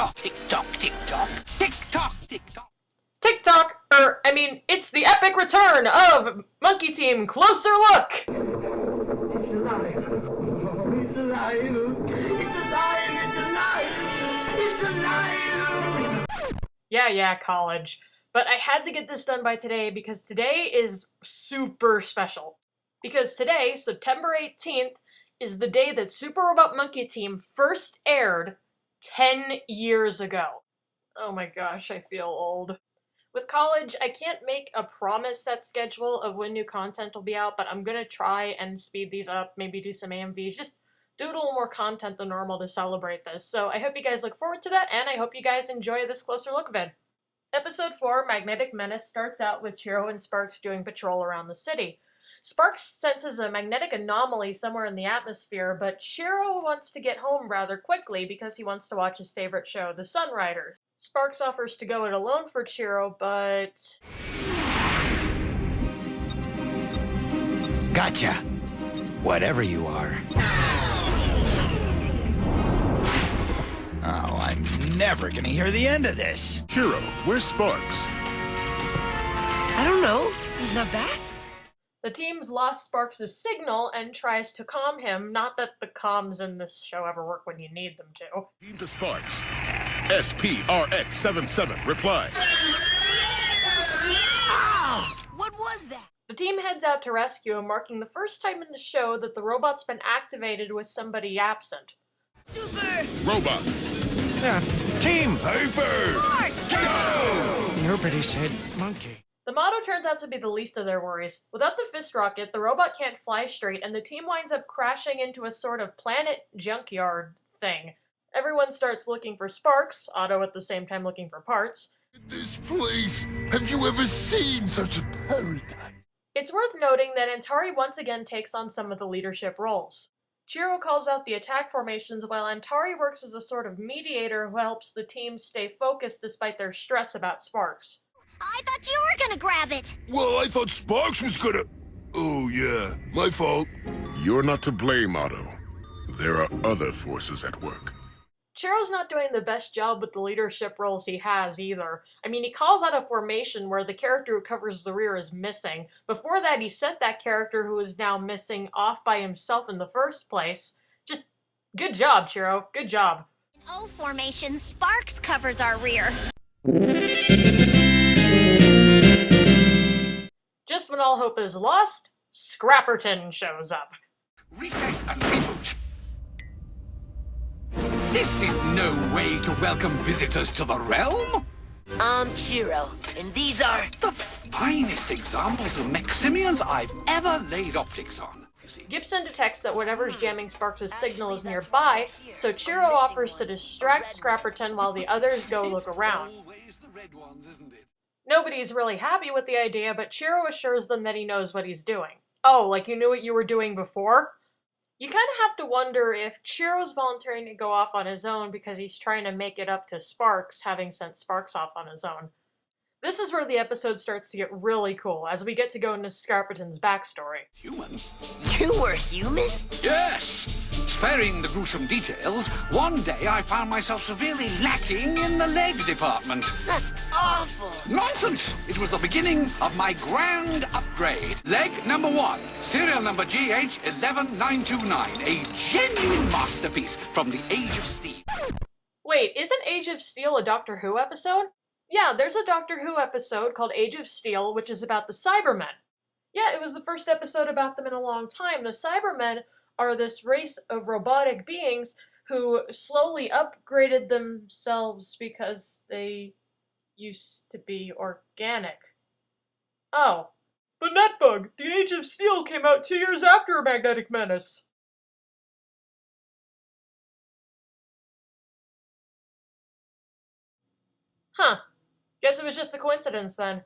Tick-tock, tick-tock, tick-tock, tick-tock, tick-tock. TikTok, it's the epic return of Monkey Team Closer Look! It's alive! It's alive! It's alive! It's alive! It's alive! Yeah, college. But I had to get this done by today because today is super special. Because today, September 18th, is the day that Super Robot Monkey Team first aired 10 years ago. Oh my gosh, I feel old. With college, I can't make a promise set schedule of when new content will be out, but I'm gonna try and speed these up, maybe do some AMVs, just do a little more content than normal to celebrate this. So I hope you guys look forward to that, and I hope you guys enjoy this closer look vid. Episode 4, Magnetic Menace, starts out with Chiro and Sparks doing patrol around the city. Sparks senses a magnetic anomaly somewhere in the atmosphere, but Chiro wants to get home rather quickly because he wants to watch his favorite show, The Sunriders. Sparks offers to go it alone for Chiro, but... Gotcha. Whatever you are. Oh, I'm never gonna hear the end of this. Chiro, where's Sparks? I don't know. He's not back? The team's lost Sparks' signal and tries to calm him, not that the comms in this show ever work when you need them to. Team to Sparks. SPRX-77, reply. Ow! What was that? The team heads out to rescue him, marking the first time in the show that the robot's been activated with somebody absent. Super! Robot. Team! Hyper! Go! Nobody said monkey. The motto turns out to be the least of their worries. Without the fist rocket, the robot can't fly straight, and the team winds up crashing into a sort of planet junkyard thing. Everyone starts looking for Sparks, Otto at the same time looking for parts. This place, have you ever seen such a paradise? It's worth noting that Antari once again takes on some of the leadership roles. Chiro calls out the attack formations while Antari works as a sort of mediator who helps the team stay focused despite their stress about Sparks. I thought you were gonna grab it! Well, I thought Sparks was gonna... Oh, yeah, my fault. You're not to blame, Otto. There are other forces at work. Chiro's not doing the best job with the leadership roles he has either. He calls out a formation where the character who covers the rear is missing. Before that, he sent that character who is now missing off by himself in the first place. Just, good job, Chiro. Good job. In O formation, Sparks covers our rear. Just when all hope is lost, Scrapperton shows up. Reset and reboot. This is no way to welcome visitors to the realm. Chiro, and these are... The finest examples of Maximians I've ever laid optics on. Gibson detects that whatever's jamming Sparks' signal is nearby, so Chiro offers to distract Scrapperton while the others go look around. Always the red ones, isn't it? Nobody's really happy with the idea, but Chiro assures them that he knows what he's doing. Oh, like you knew what you were doing before? You kind of have to wonder if Chiro's volunteering to go off on his own because he's trying to make it up to Sparks, having sent Sparks off on his own. This is where the episode starts to get really cool, as we get to go into Scrapperton's backstory. Human? You were human? Yes! Sparing the gruesome details, one day I found myself severely lacking in the leg department. That's awful! Nonsense! It was the beginning of my grand upgrade. Leg number 1, serial number GH11929, a genuine masterpiece from the Age of Steel. Wait, isn't Age of Steel a Doctor Who episode? Yeah, there's a Doctor Who episode called Age of Steel, which is about the Cybermen. Yeah, it was the first episode about them in a long time. The Cybermen are this race of robotic beings who slowly upgraded themselves because they used to be organic. Oh. But Netbug, the Age of Steel came out 2 years after Magnetic Menace. Huh. Guess it was just a coincidence then.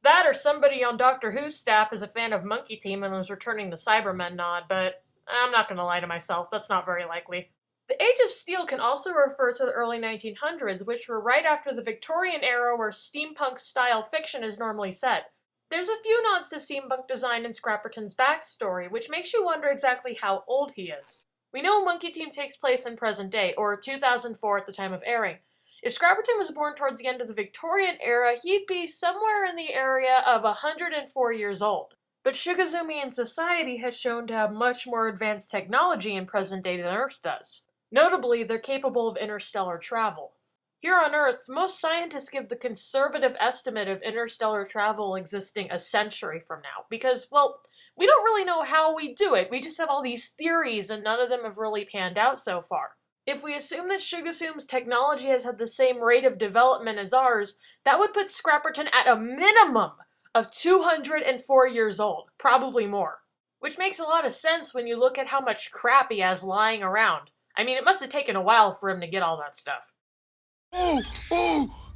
That or somebody on Doctor Who's staff is a fan of Monkey Team and was returning the Cybermen nod, but I'm not gonna lie to myself, that's not very likely. The Age of Steel can also refer to the early 1900s, which were right after the Victorian era where steampunk-style fiction is normally set. There's a few nods to steampunk design in Scrapperton's backstory, which makes you wonder exactly how old he is. We know Monkey Team takes place in present day, or 2004 at the time of airing. If Scrapperton was born towards the end of the Victorian era, he'd be somewhere in the area of 104 years old. But Shugazumian society has shown to have much more advanced technology in present day than Earth does. Notably, they're capable of interstellar travel. Here on Earth, most scientists give the conservative estimate of interstellar travel existing a century from now, because, well, we don't really know how we do it. We just have all these theories and none of them have really panned out so far. If we assume that Shugazum's technology has had the same rate of development as ours, that would put Scrapperton at a minimum of 204 years old, probably more. Which makes a lot of sense when you look at how much crap he has lying around. I mean, it must have taken a while for him to get all that stuff. Oh,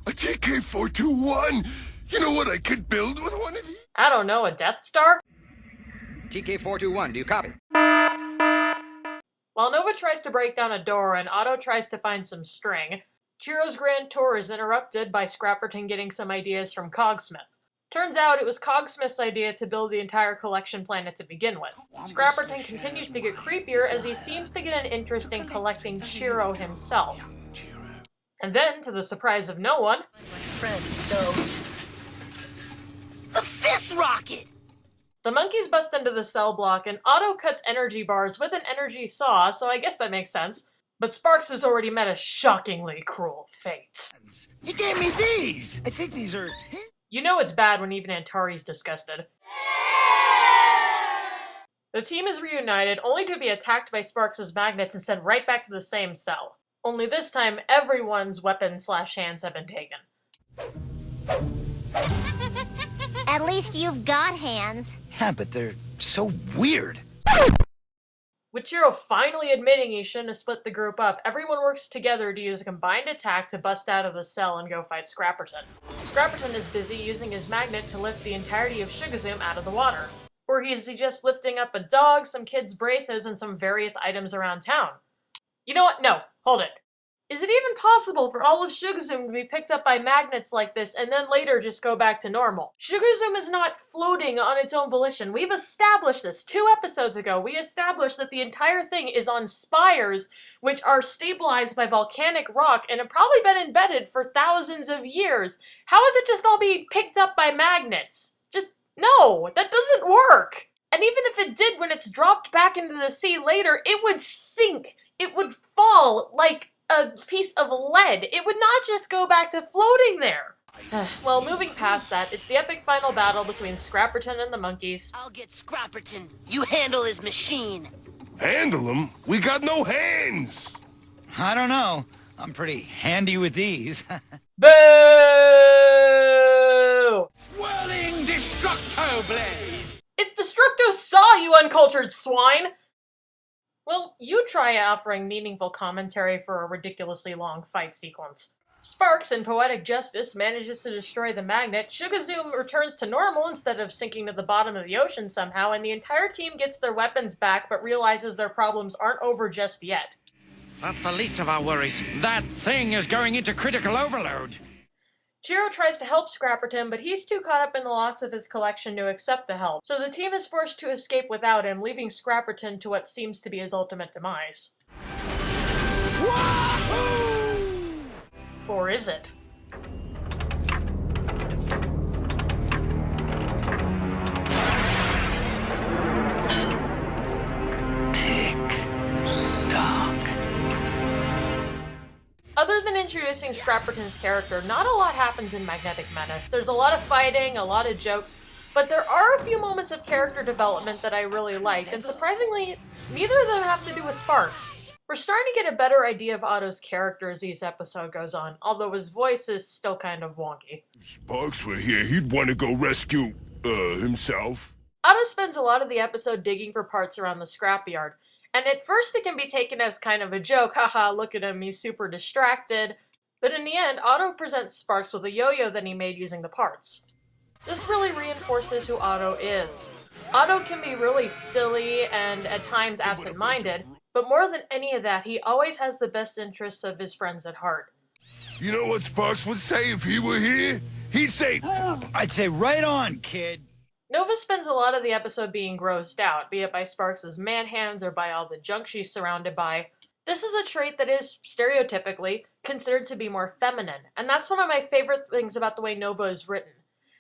a TK-421! You know what I could build with one of these? I don't know, a Death Star? TK-421, do you copy? While Nova tries to break down a door and Otto tries to find some string, Chiro's grand tour is interrupted by Scrapperton getting some ideas from Cogsmith. Turns out it was Cogsmith's idea to build the entire collection planet to begin with. Scrapperton continues to get creepier as he seems to get an interest in collecting Chiro himself. And then, to the surprise of no one, My friend, so... The fist rocket! the monkeys bust into the cell block and Otto cuts energy bars with an energy saw, so I guess that makes sense. But Sparks has already met a shockingly cruel fate. He gave me these! I think these are... You know it's bad when even Antari's disgusted. The team is reunited, only to be attacked by Sparks' magnets and sent right back to the same cell. Only this time, everyone's weapons/hands have been taken. At least you've got hands. Yeah, but they're so weird. With Chiro finally admitting he shouldn't have split the group up, everyone works together to use a combined attack to bust out of the cell and go fight Scrapperton. Scrapperton is busy using his magnet to lift the entirety of Shugazum out of the water. Or he's just lifting up a dog, some kids' braces, and some various items around town. You know what? No, hold it. Is it even possible for all of Shugazum to be picked up by magnets like this and then later just go back to normal? Shugazum is not floating on its own volition. We've established this 2 episodes ago. We established that the entire thing is on spires, which are stabilized by volcanic rock and have probably been embedded for thousands of years. How is it just all being picked up by magnets? No, that doesn't work. And even if it did, when it's dropped back into the sea later, it would sink. It would fall like a piece of lead. It would not just go back to floating there. Well, moving past that, it's the epic final battle between Scrapperton and the monkeys. I'll get Scrapperton. You handle his machine. Handle him? We got no hands! I don't know. I'm pretty handy with these. Boo! Whirling Destructo Blade! It's Destructo Saw, you uncultured swine! Well, you try offering meaningful commentary for a ridiculously long fight sequence. Sparks, in poetic justice, manages to destroy the magnet, Shugazum returns to normal instead of sinking to the bottom of the ocean somehow, and the entire team gets their weapons back but realizes their problems aren't over just yet. That's the least of our worries. That thing is going into critical overload. Chiro tries to help Scrapperton, but he's too caught up in the loss of his collection to accept the help, so the team is forced to escape without him, leaving Scrapperton to what seems to be his ultimate demise. Wahoo! Or is it? Other than introducing Scrapperton's character, not a lot happens in Magnetic Menace. There's a lot of fighting, a lot of jokes, but there are a few moments of character development that I really liked, and surprisingly, neither of them have to do with Sparks. We're starting to get a better idea of Otto's character as each episode goes on, although his voice is still kind of wonky. If Sparks were here, he'd want to go rescue, himself. Otto spends a lot of the episode digging for parts around the scrapyard. And at first it can be taken as kind of a joke, haha, look at him, he's super distracted. But in the end, Otto presents Sparks with a yo-yo that he made using the parts. This really reinforces who Otto is. Otto can be really silly and at times absent-minded, but more than any of that, he always has the best interests of his friends at heart. You know what Sparks would say if he were here? He'd say, I'd say right on, kid. Nova spends a lot of the episode being grossed out, be it by Sparks' man hands or by all the junk she's surrounded by. This is a trait that is, stereotypically, considered to be more feminine, and that's one of my favorite things about the way Nova is written.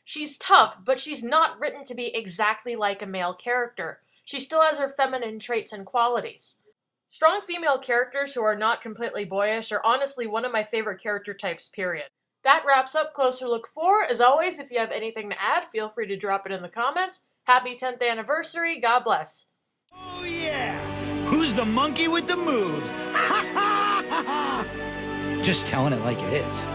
She's tough, but she's not written to be exactly like a male character. She still has her feminine traits and qualities. Strong female characters who are not completely boyish are honestly one of my favorite character types, period. That wraps up Closer Look 4. As always, if you have anything to add, feel free to drop it in the comments. Happy 10th anniversary, God bless. Oh yeah! Who's the monkey with the moves? Ha ha ha ha! Just telling it like it is.